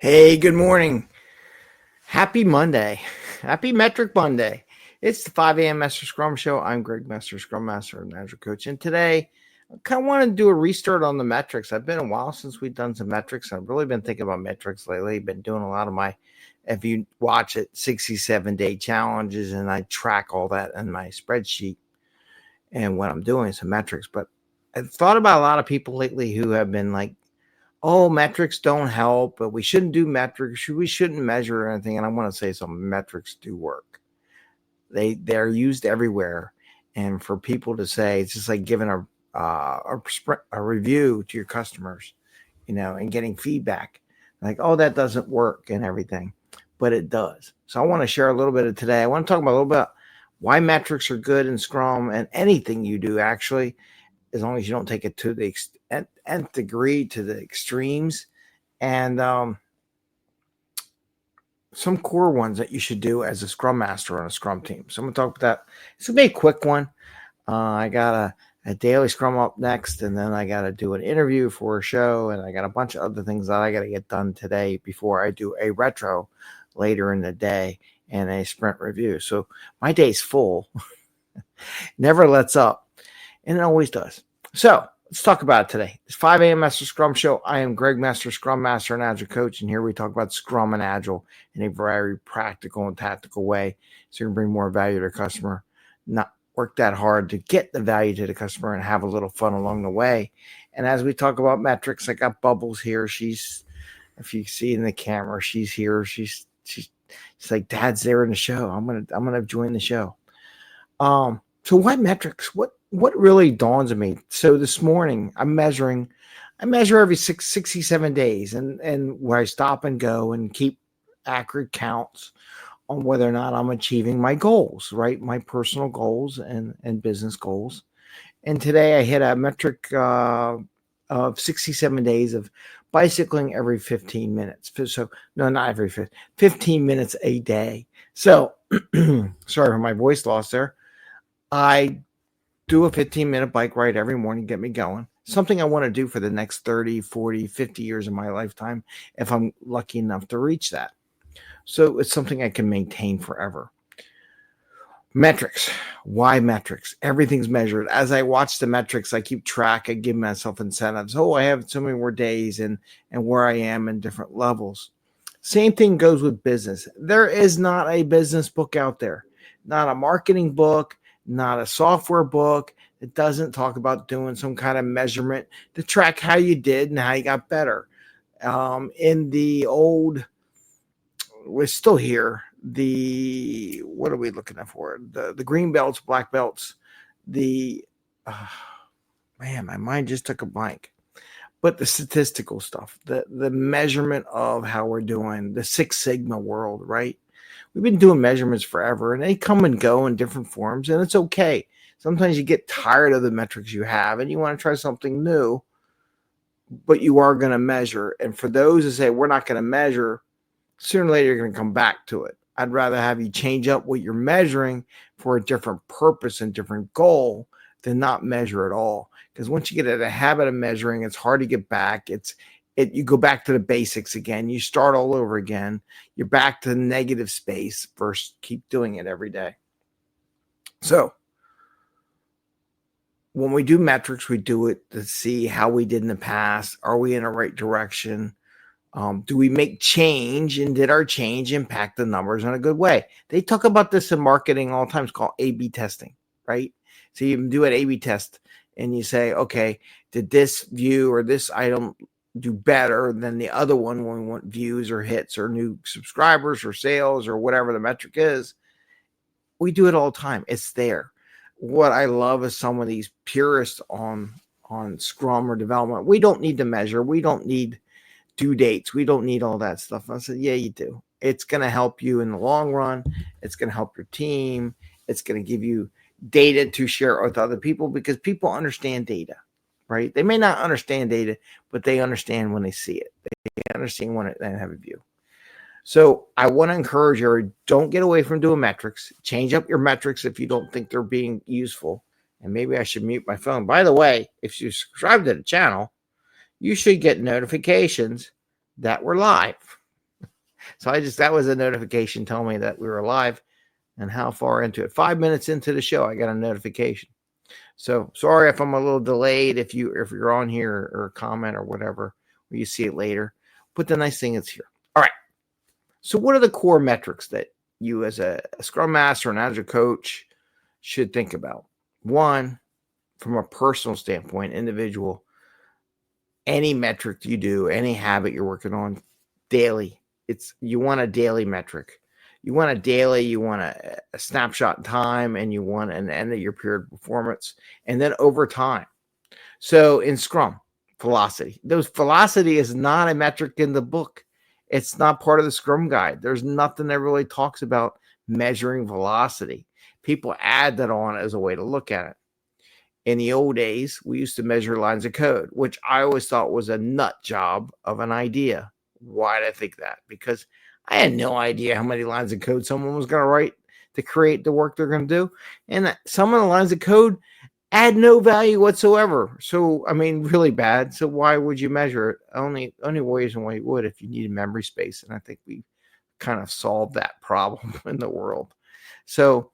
Hey, good morning. Happy Monday. Happy Metric Monday. It's the 5 a.m. Master Scrum Show. I'm Greg Messer, Scrum Master and Agile Coach. And today, I kind of want to do a restart on the metrics. I've been a while since we've done some metrics. I've really been thinking about metrics lately. Been doing a lot of my, if you watch it, 67-day challenges, and I track all that in my spreadsheet. And what I'm doing is some metrics. But I've thought about a lot of people lately who have been like, oh, metrics don't help, but we shouldn't do metrics. We shouldn't measure anything. And I want to say some metrics do work. They're used everywhere. And for people to say, it's just like giving a review to your customers, and getting feedback like, oh, that doesn't work and everything, but it does. So I want to share a little bit of today. I want to talk about a little bit why metrics are good in Scrum and anything you do, actually, as long as you don't take it to the nth degree, to the extremes, and some core ones that you should do as a Scrum Master on a Scrum team. So I'm going to talk about that. This will be a quick one. I got a daily Scrum up next, and then I got to do an interview for a show, and I got a bunch of other things that I got to get done today before I do a retro later in the day and a sprint review. So my day's full. Never lets up, and it always does. So let's talk about it today. It's 5 a.m. Master Scrum Show. I am Greg Messer, Scrum Master and Agile Coach, and here we talk about Scrum and Agile in a very practical and tactical way, so you can bring more value to the customer, not work that hard to get the value to the customer, and have a little fun along the way. And as we talk about metrics, I got Bubbles here. She's, if you see in the camera, she's here. She's like, Dad's there in the show. I'm gonna join the show. So why metrics? What really dawns on me? So this morning I measure every 67 days and where I stop and go and keep accurate counts on whether or not I'm achieving my goals, right? My personal goals and business goals. And today I hit a metric of 67 days of bicycling every 15 minutes. So no, not every 15 minutes a day. So sorry for my voice loss there. I do a 15-minute bike ride every morning, get me going. Something I want to do for the next 30, 40, 50 years of my lifetime if I'm lucky enough to reach that. So it's something I can maintain forever. Metrics. Why metrics? Everything's measured. As I watch the metrics, I keep track. I give myself incentives. Oh, I have so many more days and where I am in different levels. Same thing goes with business. There is not a business book out there, not a marketing book, not a software book. It doesn't talk about doing some kind of measurement to track how you did and how you got better. In the old, we're still here. What are we looking at for? The green belts, black belts. Man, my mind just took a blank. But the statistical stuff, the measurement of how we're doing, the Six Sigma world, right? We've been doing measurements forever, and they come and go in different forms, and it's okay. Sometimes you get tired of the metrics you have, and you want to try something new, but you are going to measure. And for those who say, we're not going to measure, sooner or later you're going to come back to it. I'd rather have you change up what you're measuring for a different purpose and different goal than not measure at all. Because once you get in a habit of measuring, it's hard to get back. You go back to the basics again. You start all over again. You're back to the negative space. First, keep doing it every day. So when we do metrics, we do it to see how we did in the past. Are we in the right direction? Do we make change, and did our change impact the numbers in a good way? They talk about this in marketing all the time. It's called A/B testing, right? So you do an A/B test and you say, okay, did this view or this item do better than the other one when we want views or hits or new subscribers or sales or whatever the metric is? We do it all the time. It's there. What I love is some of these purists on Scrum or development. We don't need to measure. We don't need due dates. We don't need all that stuff. I said, yeah, you do. It's going to help you in the long run. It's going to help your team. It's going to give you data to share with other people because people understand data, right? They may not understand data, but they understand when they see it. They understand when they have a view. So I want to encourage you, don't get away from doing metrics. Change up your metrics if you don't think they're being useful. And maybe I should mute my phone. By the way, if you subscribe to the channel, you should get notifications that we're live. So that was a notification telling me that we were live and how far into it. 5 minutes into the show, I got a notification. So sorry if I'm a little delayed, if you're on here or comment or whatever, or you see it later. But the nice thing is here. All right. So what are the core metrics that you as a Scrum Master and Agile coach should think about? One, from a personal standpoint, individual, any metric you do, any habit you're working on daily, you want a daily metric. You want a snapshot in time, and you want an end of your period performance, and then over time. So in Scrum, velocity. Velocity is not a metric in the book. It's not part of the Scrum guide. There's nothing that really talks about measuring velocity. People add that on as a way to look at it. In the old days, we used to measure lines of code, which I always thought was a nut job of an idea. Why did I think that? Because I had no idea how many lines of code someone was going to write to create the work they're going to do. And some of the lines of code add no value whatsoever. So, I mean, really bad. So why would you measure it? Only reason why you would if you needed memory space. And I think we kind of solved that problem in the world. So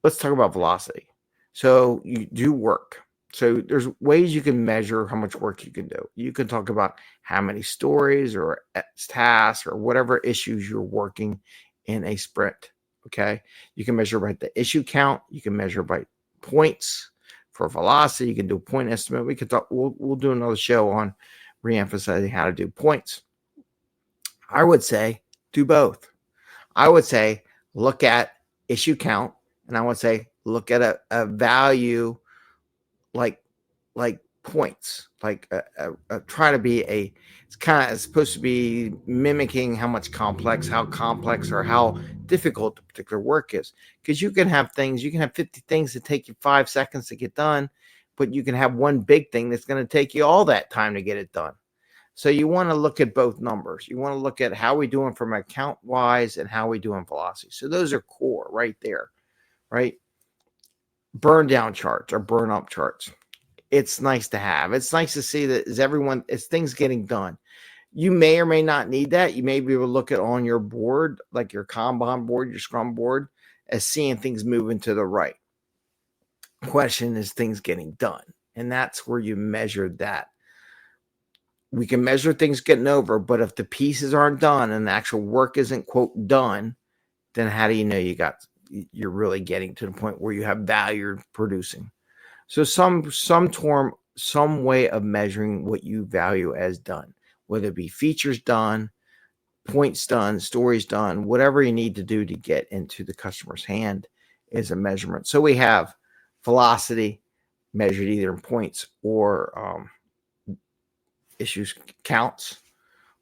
let's talk about velocity. So you do work. So there's ways you can measure how much work you can do. You can talk about how many stories or tasks or whatever issues you're working in a sprint. Okay. You can measure by the issue count. You can measure by points for velocity. You can do a point estimate. We could talk. We'll do another show on reemphasizing how to do points. I would say do both. I would say look at issue count, and I would say look at a value like points, like try to be it's supposed to be mimicking how complex or how difficult the particular work is. Because you can have 50 things that take you 5 seconds to get done, but you can have one big thing that's going to take you all that time to get it done. So you want to look at both numbers. You want to look at how we doing from account wise and how we doing velocity. So those are core right there, right? Burn down charts or burn up charts. It's nice to have. It's nice to see that is things getting done. You may or may not need that. You may be able to look at on your board, like your Kanban board, your Scrum board, as seeing things moving to the right. Question is things getting done. And that's where you measure that. We can measure things getting over, but if the pieces aren't done and the actual work isn't, quote, done, then how do you know you're really getting to the point where you have value producing? So some way of measuring what you value as done, whether it be features done, points done, stories done, whatever you need to do to get into the customer's hand is a measurement. So we have velocity measured either in points or issues counts.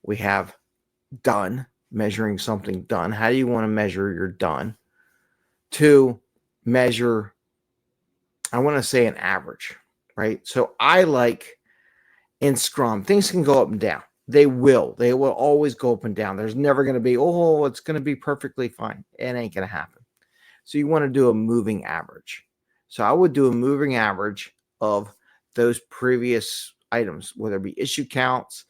We have done, measuring something done. How do you want to measure your done? To measure, I want to say an average, right? So I like in Scrum, things can go up and down. They will always go up and down. There's never going to be, it's going to be perfectly fine. It ain't going to happen. So you want to do a moving average. So I would do a moving average of those previous items, whether it be issue counts,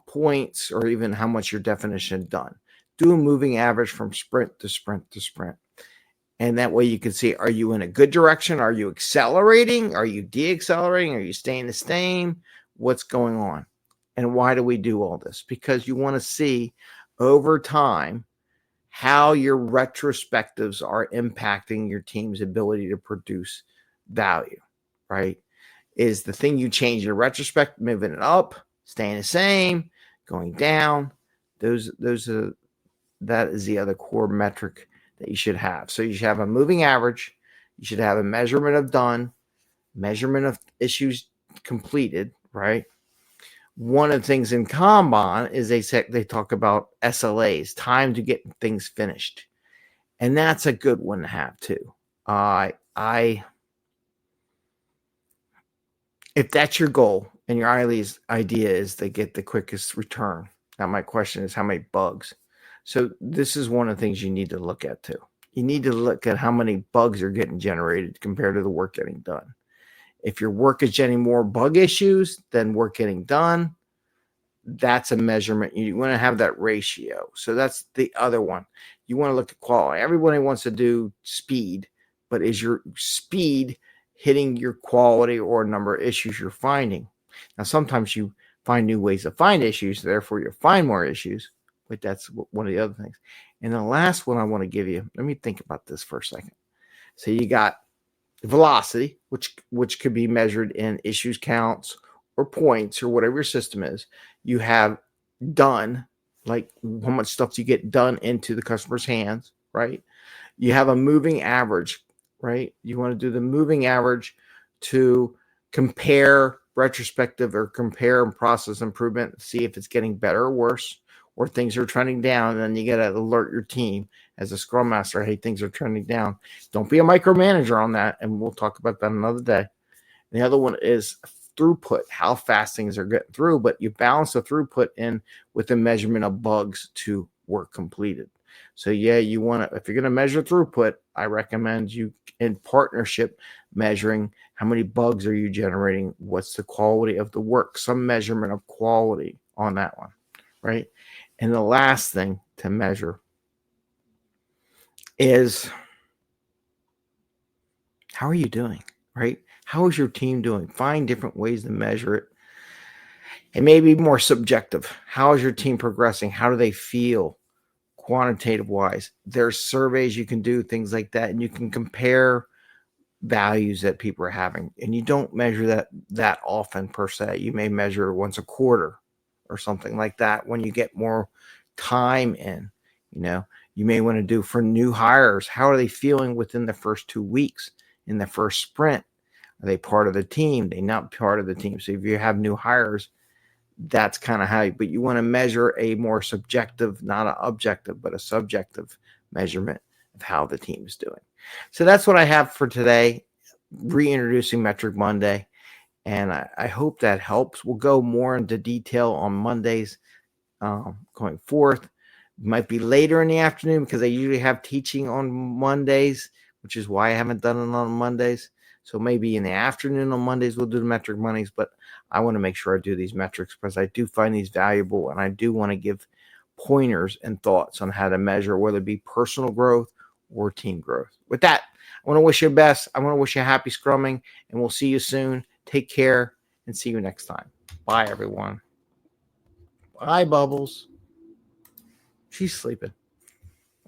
points, or even how much your definition done. Do a moving average from sprint to sprint to sprint. And that way you can see, are you in a good direction? Are you accelerating? Are you deaccelerating? Are you staying the same? What's going on? And why do we do all this? Because you want to see over time how your retrospectives are impacting your team's ability to produce value, right? Is the thing you change in retrospect moving it up, staying the same, going down? That is the other core metric that you should have. So you should have a moving average. You should have a measurement of done, measurement of issues completed, right? One of the things in Kanban is they talk about SLAs, time to get things finished. And that's a good one to have too. If that's your goal and your idea is to get the quickest return, now my question is how many bugs? So this is one of the things you need to look at too. You need to look at how many bugs are getting generated compared to the work getting done. If your work is generating more bug issues than work getting done, that's a measurement. You want to have that ratio. So that's the other one. You want to look at quality. Everybody wants to do speed, but is your speed hitting your quality or number of issues you're finding? Now, sometimes you find new ways to find issues, therefore you find more issues, but that's one of the other things. And the last one I want to give you, let me think about this for a second. So you got velocity, which could be measured in issues counts or points or whatever your system is. You have done, like how much stuff you get done into the customer's hands, right? You have a moving average, right? You want to do the moving average to compare retrospective or compare and process improvement, see if it's getting better or worse, or things are trending down. And then you got to alert your team as a scrum master, hey, things are trending down. Don't be a micromanager on that. And we'll talk about that another day. The other one is throughput, how fast things are getting through, but you balance the throughput in with the measurement of bugs to work completed. So yeah, you want to, if you're going to measure throughput, I recommend you in partnership measuring how many bugs are you generating, what's the quality of the work, some measurement of quality on that one, right? And the last thing to measure is how are you doing, right? How is your team doing? Find different ways to measure it. It may be more subjective. How is your team progressing? How do they feel quantitative wise? There's surveys you can do, things like that, and you can compare values that people are having. And you don't measure that often per se. You may measure once a quarter or something like that when you get more time in. You may want to do for new hires. How are they feeling within the first 2 weeks in the first sprint? Are they part of the team? They not part of the team. So if you have new hires, that's kind of how, but you want to measure a more subjective, not an objective, but a subjective measurement of how the team is doing. So that's what I have for today, reintroducing Metric Monday. And I hope that helps. We'll go more into detail on Mondays going forth. It might be later in the afternoon because I usually have teaching on Mondays, which is why I haven't done it on Mondays. So maybe in the afternoon on Mondays, we'll do the Metric Mondays, but I want to make sure I do these metrics because I do find these valuable, and I do want to give pointers and thoughts on how to measure, whether it be personal growth or team growth. With that, I want to wish you the best. I want to wish you happy scrumming, and we'll see you soon. Take care and see you next time. Bye, everyone. Bye, Bubbles. She's sleeping.